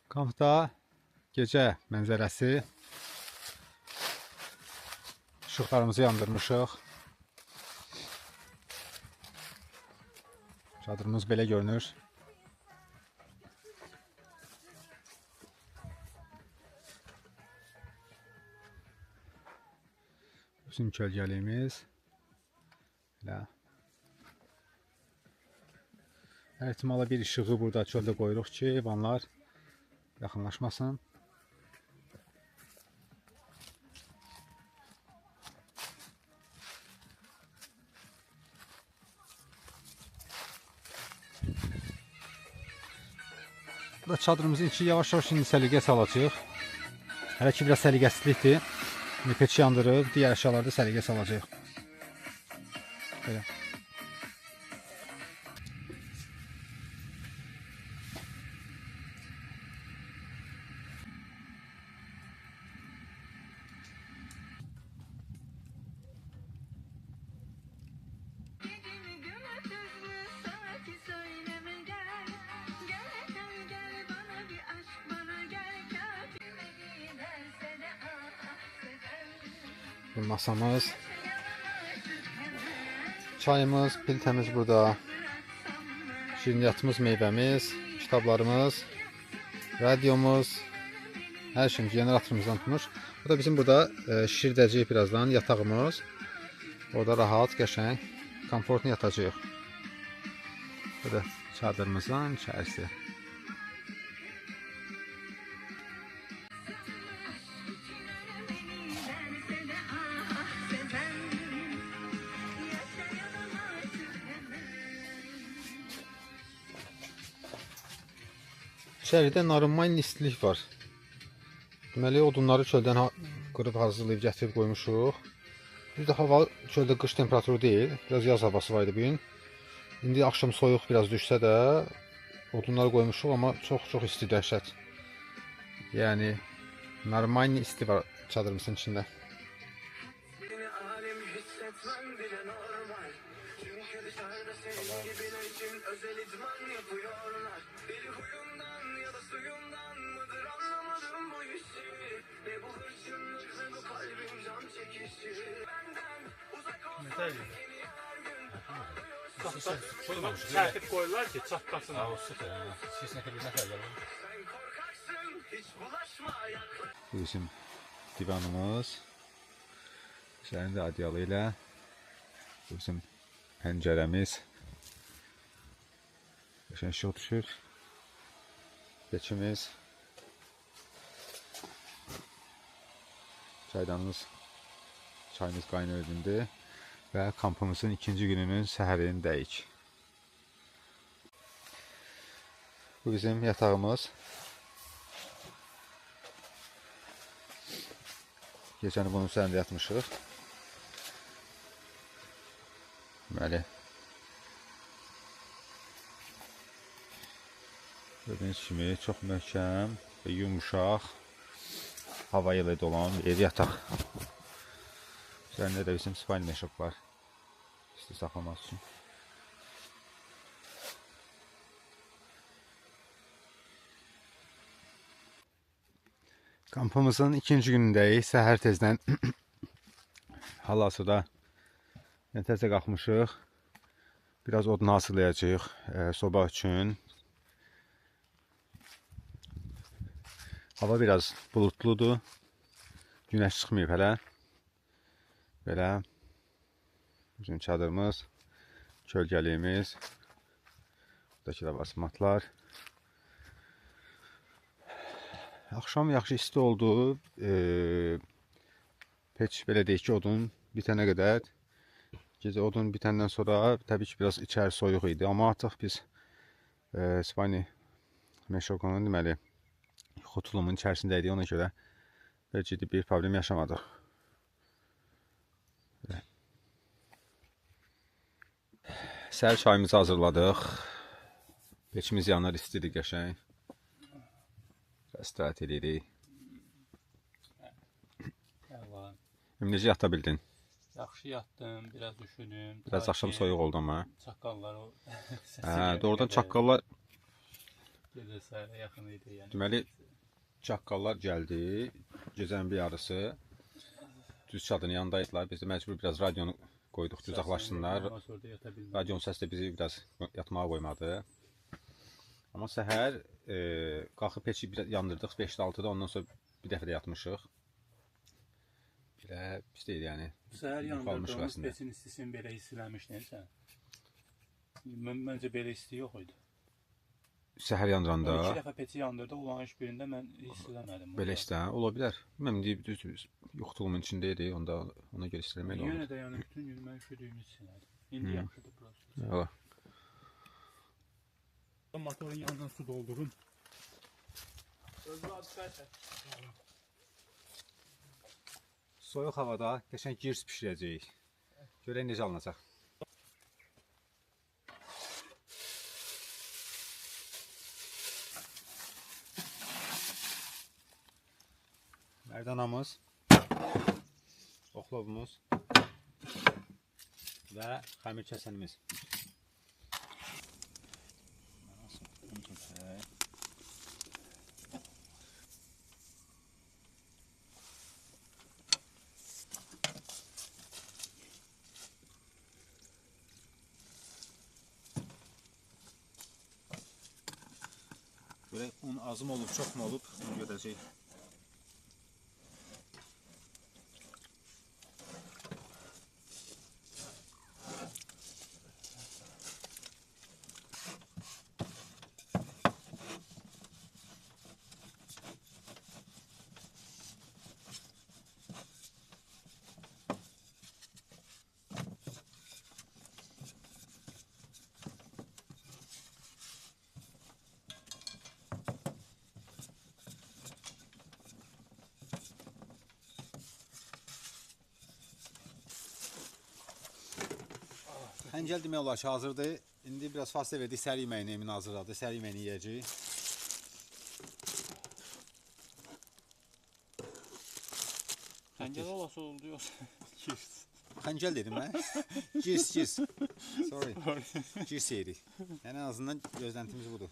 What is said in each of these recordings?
Kampda gecə mənzərəsi. İşıqlarımızı yandırmışıq. Çadırımız belə görünür. Bizim kölgəliyimiz. Belə. Hər ehtimala bir işığı burada çöldə qoyuruq ki, heyvanlar yaxınlaşmasın. Burada çadırımızın içi yavaş-yavaş indi səliqə salacaq. Hələ ki biraz səliqəsizlikdir. Peçi yandırıb, digər əşyalarda səliqə salacaq. Belə. Masamız, çayımız, piltəmiz burada, şirniyyatımız, meyvəmiz, kitablarımız, radiomuz, hər şeyimiz generatorumuzdan tutmuş. Bu da bizim burada şişirdəcəyik birazdan yatağımız. Orada rahat, qəşəng, komfortlu yatacağıq. Bu da çadırımızın içərisi. İçəridə narınman istilik var. Deməli, odunları çöldən qırıb hazırlayıb gətirib qoymuşuq. Bir də hava çöldə qış temperaturu deyil. Biraz yaz havası var idi bugün. İndi axşam soyuq biraz düşsə də odunları qoymuşuq, amma çox isti, dəhşət. Yəni, narınman isti var çadırımızın içində. Çərkib qoyurlar ki, çatlasın. Bizim divanımız. İçərində adyalı ilə. Bizim pəncərəmiz. Qəşəng işıq düşür. Peçimiz. Çaydanımız. Çayımız qaynıyor indi. Və kampımızın ikinci gününün səhərindəyik. Bu bizim yatağımız. Gecəni bunun üzərində yatmışıq. Deməli, gördüyünüz kimi çox möhkəm və yumuşaq hava ilə dolan bir yataq. Üzərində də bizim spalni meşok var. İsti saxlamaq üçün. Kampımızın ikinci günündəyik. Səhər tezdən hal-hazırda təzə qalxmışıq. Biraz odun hazırlayacağıq soba üçün. Hava biraz bulutludur. Günəş çıxmayıb hələ. Belə bizim çadırımız, kölgəliyimiz, buradakı da var matlar. Axşam yaxşı isti oldu. Peç belə deyək ki, odun bitənə qədər. Gecə odun bitəndən sonra təbii ki, biraz içəri soyuq idi. Amma artıq biz spalni meşokonun deməli xotulumun içərisindəydik. Ona görə ciddi bir problem yaşamadıq. Səhər çayımızı hazırladıq. Peçimiz yanır, istidir, qəşəng. İstirahət edirik. Necə yata bildin? Yaxşı yatdım, biraz üşüdüm. Biraz axşam soyuq oldu amma. Çaqqallar o doğrudan çaqqallar Gecə səhərə yaxın idi yəni. Deməli, çaqqallar gəldi, gecənin bir yarısı. Düz çadırın yanındaydılar. Biz də məcbur biraz radionu qoyduq ki, uzaqlaşsınlar. Ondan sonra da yata bilmədik. Radionun səsi də bizi biraz yatmağa qoymadı. Amma səhər qalxıb peçi yandırdıq 5-6-da, ondan sonra bir dəfə də yatmışıq. Belə pis deyil yəni. Səhər yandırdığımız peçin istisini belə hiss eləmişdin sən? Məncə belə isti yox idi. Səhər yandıranda 2 dəfə peçi yandırdı, olan iş birində mən hiss eləmədim. belə istə, ola bilər. Bilməm, düz yoxluğumun içində idi, ona görə istəmək olmadı. Yenə də yəni bütün gün mən üşüdüyümü hiss elədim. İndi yaxşıdır burası. Yox. Motorun yanından su doldurun. Özü adı şəhətə. Soyuq havada qəşəng girs bişirəcəyik. Görək necə alınacaq. Mərdanamız, oxlovumuz və xəmir kəsənimiz. Görək un az mı olub, çox mu olub, bunu görəcək. Xəncəl demək olar ki, hazırdır. İndi biraz fasilə verdik, səhər yeməyini Emin hazırladı. Səhər yeməyini yeyəcəyik. Xəncəl olası oldu yoxsa? Xəncəl dedim mən. Girs. Sorry. Girs yedik. Yəni en azından gözləntimiz budur.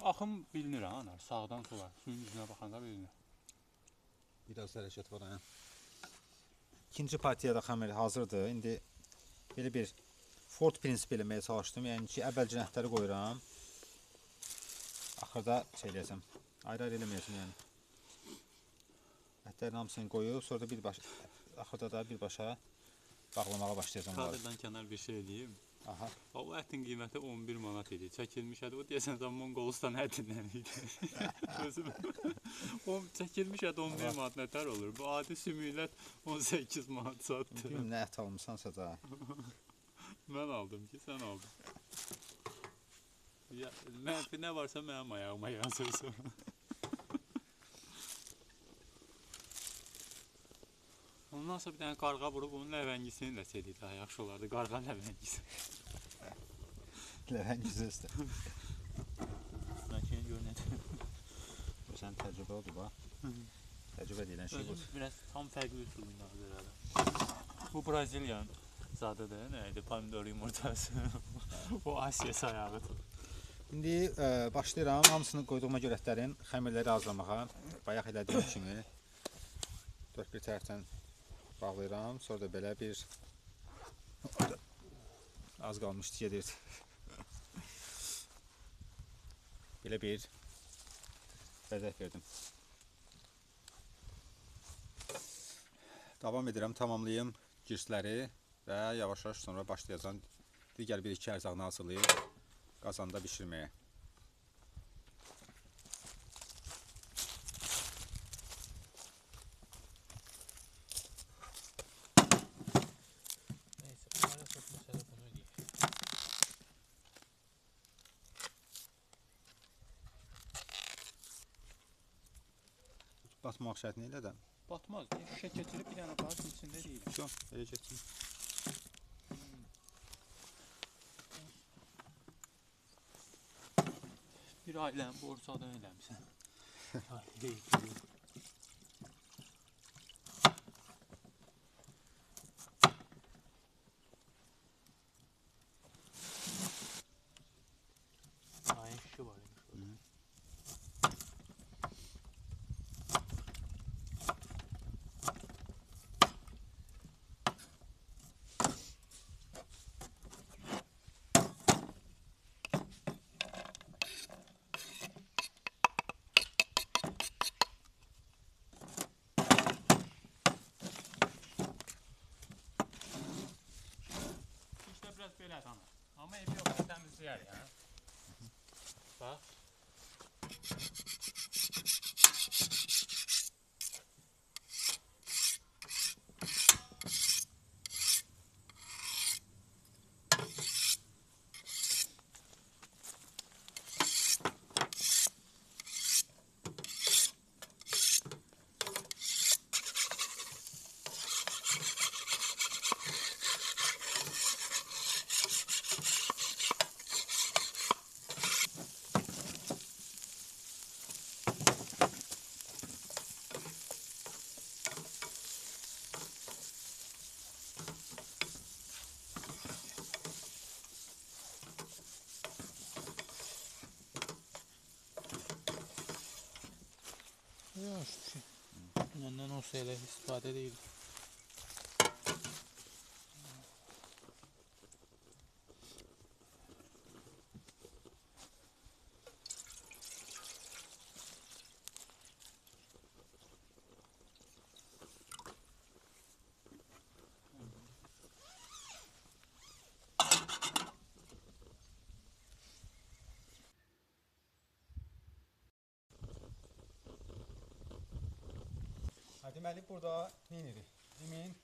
Axım bilinir ha, sağdan sola, suyun üzünə baxanda bilinir. Biraz hərəkət var ha. İkinci partiyada xəmir hazırdır. İndi belə bir Ford prinsip eləməyə çalışdım. Yəni ki, əvvəlcə nətləri qoyuram. Axırda şey eləyəcəm. Ayrı-ayrı eləməyəcəm yəni. Ətlərin hamısını qoyub, sonra da axırda da birbaşa bağlamağa başlayacağım. Kadrdan kənar bir şey eləyim. Aha. O ətin qiyməti 11 manat idi. Çəkilmiş əti, o deyəsən zaman Moğolistan ətindən idi. Özüm. Çəkilmiş ət 11 manat nətər olur? Bu adi sümüylət 18 manat satdı. Bilməm nə ət almışsansa da. Mən aldım ki, sən aldın. Mənfi nə varsa mənim ayağıma yazırsın. Ondan sonra bir dənə qarğa vurub onun ləvəngisini də sedik daha yaxşı olardı. Qarğa ləvəngisi. Ləvəngisi üstə. Mən ki, görünəcəm. Bu sənin təcrübə oldu bax. Təcrübə deyilən şey budur. Biraz tam fərqli üsulundadır herhalde. Bu Braziliyanın zadıdır. Neydi? Pomidor yumurtası. O Asiya sayağıdır. İndi başlayıram. Hamısını qoyduğuma görə ətlərin xəmirləri hazırlamağa. Bayaq elədiyim kimi 4-1 tərəfdən bağlayıram. Sonra da belə bir az qalmışdı gedirdi. Belə bir vəzət verdim. Davam edirəm, tamamlayım girsləri və yavaş-yavaş sonra başlayacağım digər bir iki ərzağını hazırlayıb qazanda bişirməyə. Batmaq şərtini elə də. Batmaz. Şişə keçirib bir dənə aparıb içində deyil. Yox, elə getsin. Bir ailəni borcadan eləmişsən. Təmiz ana. Amma evi yoxsa təmizləyər ya. Bax. Yok hiçbir şey. Ondan olsa elə istifadə deyil. Deməli burada neyinirik? Emin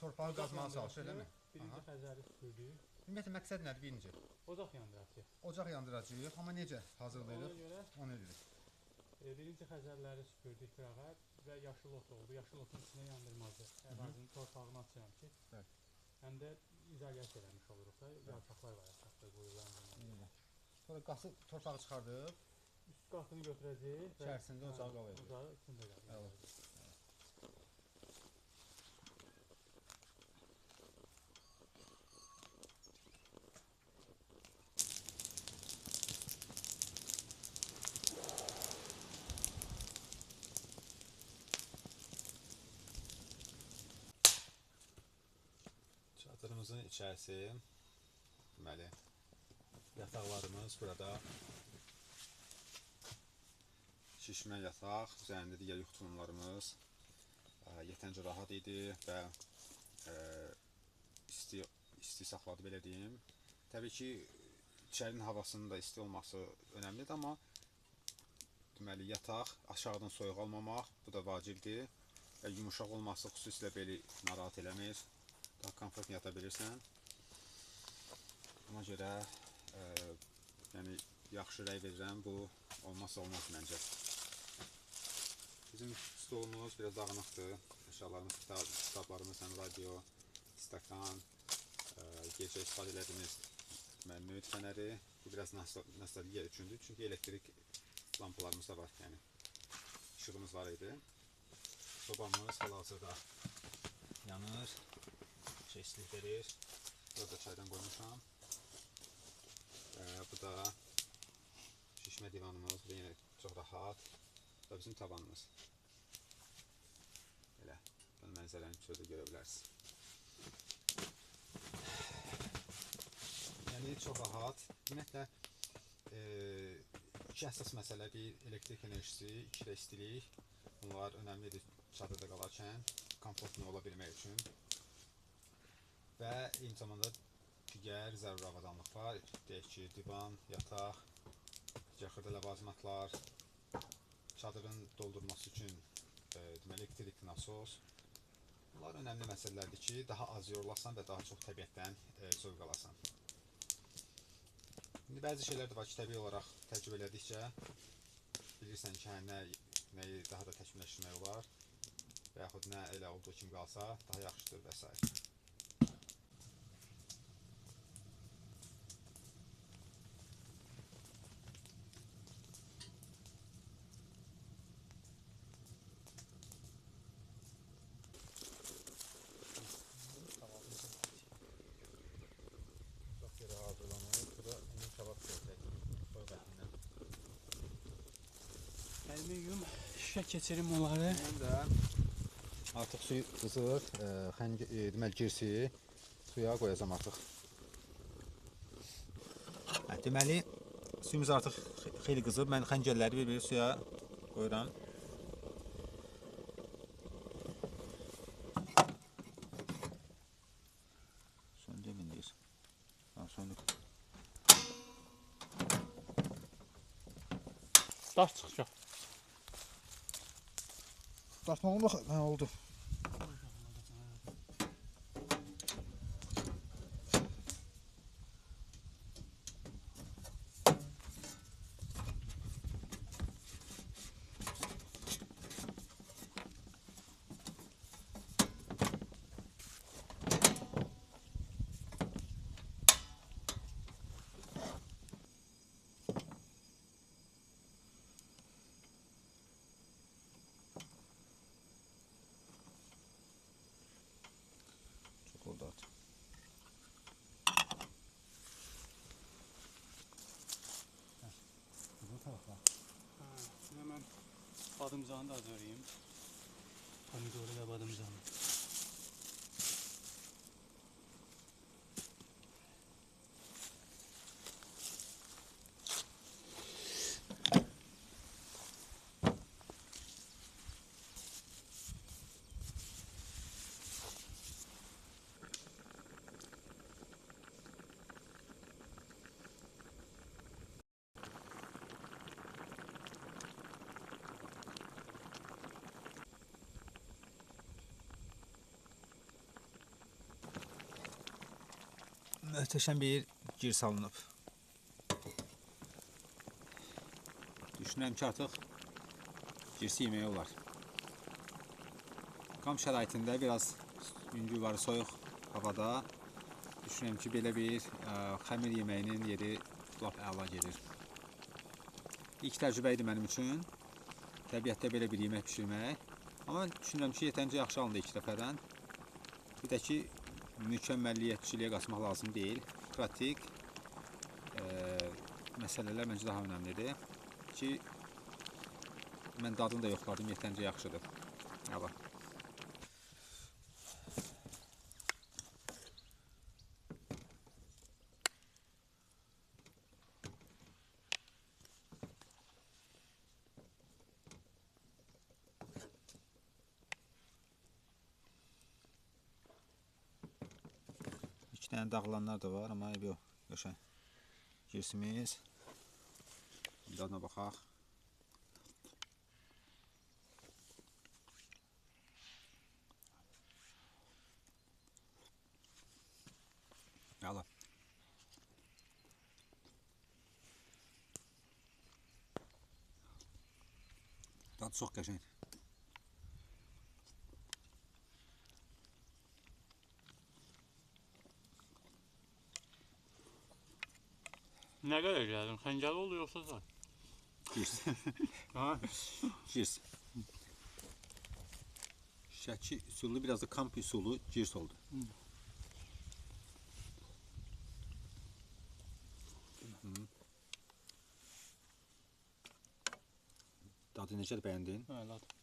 torpağı qazmağa çalışır, eləmi? Birinci Xəzəri süpürdük. Ümumiyyətlə məqsəd nədir birinci? Ocaq yandıracağıq. Ocaq yandıracağıq, amma necə hazırlayırıq? Ona görə Onu edirik. birinci Xəzərləri süpürdük qırağa və yaşıl ot oldu. Yaşıl otun içinə yandırmazdı. Əvazinin torpağını açıram ki, həm də izolyasiya eləmiş oluruq da, yarpaqlar var ətrafda qoyulan. Sonra qası torpağı çıxardıb, Üst qatını götürəcəyik və içərisində ocağı qalacaq. ocağı içində qalacaq. Çadırımızın içərisi, deməli, yataqlarımız burada. Şişmə yataq, üzərində digər yuxu tulumlarımız yetəncə rahat idi və isti saxladı, belə deyim. Təbii ki, içərinin havasının da isti olması önəmlidir, amma deməli, yataq, aşağıdan soyuq almamaq, bu da vacibdir və yumuşaq olması xüsusilə beli narahat eləmir. Daha komfortlu yata bilirsən. Ona görə yəni, yaxşı rəy verirəm, bu olmazsa olmaz məncə. Bizim stolumuz biraz dağınıqdır. Əşyalarımız, kitablarımız, radio, stakan, gecə istifadə elədiyimiz mühit fənəri. Bu biraz nostalgiya üçündür, çünki elektrik lampalarımız da var, yəni işığımız var idi. Sobamız hal-hazırda yanır. Şeysizlik verir. Burada çaydan qoymuşam. Bu da şişmə divanımız. Bu da yine çox rahat. Bu da bizim tavanımız. Belə. Bunu mənzərəni şöyle görə bilərsiniz. Yəni çox rahat. Ümumiyyətlə iki əsas məsələ, bir elektrik enerjisi, iki də istilik. Bunlar önəmlidir çadırda qalarkən, komfortlu ola bilmək üçün. Və eyni zamanda digər zəruri avadanlıqlar, deyək ki, divan, yataq, digər xırda ləvazimatlar, çadırın doldurması üçün deməli, elektrik nasos. Bunlar önəmli məsələlərdir ki, daha az yorulasan və daha çox təbiətdən zövq alasan. İndi bəzi şeylər də var ki, təbii olaraq təcrübə elədikcə bilirsən ki, nəyi daha da təkmilləşdirmək olar və yaxud nə elə olduğu kimi qalsa daha yaxşıdır və s. Əlimi şişə keçirim onları. Mən də artıq suyu qızır, deməli girsiyi suya qoyacam artıq. Deməli suyumuz artıq xeyli qızıb. Mən xəncəlləri bir-bir suya qoyuram. Söndürməyiniz. Daş çıxacaq. Dartmalı bax, hə oldu. Çox oldu artıq. Hemen badımcanı da hazırlayayım. Pomidoru da badımcanı. Möhtəşəm bir gir salınıb. Düşünürəm ki, artıq girsi yeməyi olar. Qam şəraitində biraz yüngül var, soyuq havada. Düşünürəm ki, belə bir xəmir yeməyinin yeri lap əla gelir. İlk təcrübə idi mənim üçün. Təbiətdə belə bir yemək pişirmək. Amma düşünürəm ki, yetəncə yaxşı alındı ilk dəfədən. Bir də ki, mükəmməlliyətçiliyə qaçmaq lazım deyil. Pratik məsələlər məncə daha önəmlidir. Ki, mən dadını da yoxladım, yetəncə yaxşıdır. Əla. İki dənə dağılanlar da var, amma yox, qəşəng. Girsimiz. Dadına baxaq. Əla. Dadı çox qəşəng. Ne kadar geldin? Xəncəli oldu yoxsa zar? Girs. Ha? Girs. Şəki üsullu, biraz da kamp üsullu girs oldu. Dadı necədir, bəyəndin? Evet.